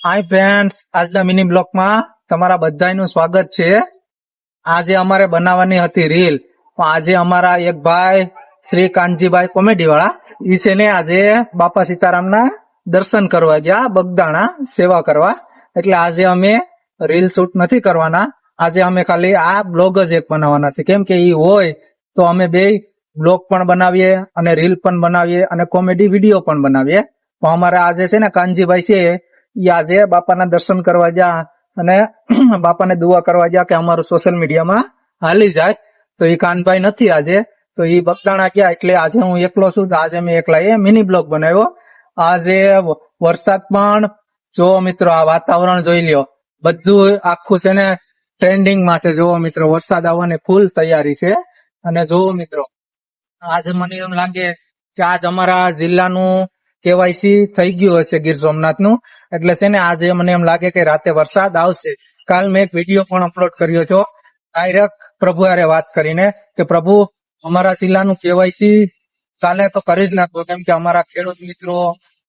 Hi friends, આજના mini બ્લોકમાં તમારા બધાનું સ્વાગત છે. આજે અમારે બનાવવાની હતી રીલ, પણ આજે અમારા એક ભાઈ શ્રી કાનજીભાઈ કોમેડી વાળા ઈ છે ને આજે બાપા સીતારામના દર્શન કરવા ગયા બગદાણા સેવા કરવા. એટલે આજે અમે રીલ શૂટ નથી કરવાના. આજે અમે ખાલી આ બ્લોગ જ એક બનાવવાના છે. કેમ કે ઈ હોય તો અમે બે બ્લોગ પણ બનાવીએ અને રીલ પણ બનાવીએ અને કોમેડી વિડીયો પણ બનાવીએ. પણ અમારે આજે છે ને કાનજીભાઈ છે ઈ આજે બાપાના દર્શન કરવા ગયા અને બાપાને દુઆ કરવા ગયા કે અમારું સોશિયલ મીડિયામાં હાલી જાય. તો ઈ કાનભાઈ નથી આજે, તો ઈ બગદાણા ગયા એટલે આજે હું એકલો છું. તો આજે મેં એકલા એ મિની બ્લોગ બનાવ્યો. આજે વરસાદ પણ જો મિત્રો, આ વાતાવરણ જોઈ લ્યો, બધું આખું છે ને ટ્રેન્ડિંગમાં છે. જોવો મિત્રો, વરસાદ આવવાની ફૂલ તૈયારી છે. અને જોવો મિત્રો, આજે મને એમ લાગે કે આજ અમારા જિલ્લાનું કેવાયસી થઈ ગયું હશે ગીર સોમનાથનું. એટલે છે ને આજે મને એમ લાગે કે રાતે વરસાદ આવશે. કાલ મેં એક વિડીયો પણ અપલોડ કર્યો છો ડાયરેક્ટ પ્રભુ હારે વાત કરીને કે પ્રભુ અમારા જિલ્લાનું કેવાયસી કાલે તો કરી જ નાખો. કેમ કે અમારા ખેડૂત મિત્રો,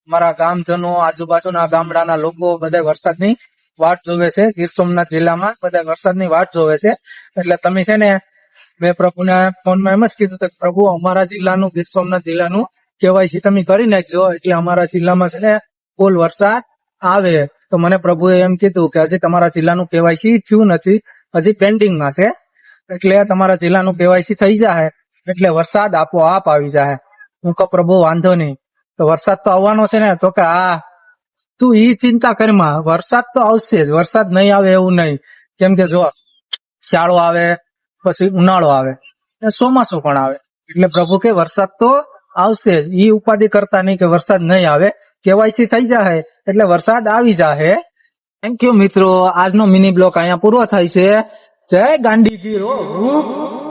અમારા ગામજનો, આજુબાજુના ગામડાના લોકો બધા વરસાદની વાટ જોવે છે. ગીર સોમનાથ જિલ્લામાં બધા વરસાદની વાટ જોવે છે. એટલે તમે છે ને, મેં પ્રભુને ફોનમાં એમ જ કીધું કે પ્રભુ અમારા જિલ્લાનું, ગીર સોમનાથ જિલ્લાનું કેવાયસી તમે કરી નાખજો એટલે અમારા જિલ્લામાં છે ને ફૂલ વરસાદ આવે. તો મને પ્રભુએ એમ કીધું કે હજી તમારા જિલ્લાનું કેવાયસી થયું નથી, હજી પેન્ડિંગમાં છે. એટલે તમારા જિલ્લાનું કેવાયસી થઈ જાય એટલે વરસાદ આપોઆપ આવી જાય. હું કહું પ્રભુ વાંધો નહીં, તો વરસાદ તો આવવાનો છે ને? તો કે હા, તું ઈ ચિંતા કરમાં, વરસાદ તો આવશે જ. વરસાદ નહીં આવે એવું નહીં. કેમ કે જો શિયાળો આવે, પછી ઉનાળો આવે ને ચોમાસું પણ આવે. એટલે પ્રભુ કે વરસાદ તો આવશે જ. ઈ ઉપાધિ કરતા નહીં કે વરસાદ નહીં આવે, કેવાયસી થઈ જાય એટલે વરસાદ આવી જાય. થેન્ક યુ મિત્રો, આજનો મિની બ્લોક અહીંયા પૂરો થાય છે. જય ગાંડીગીર.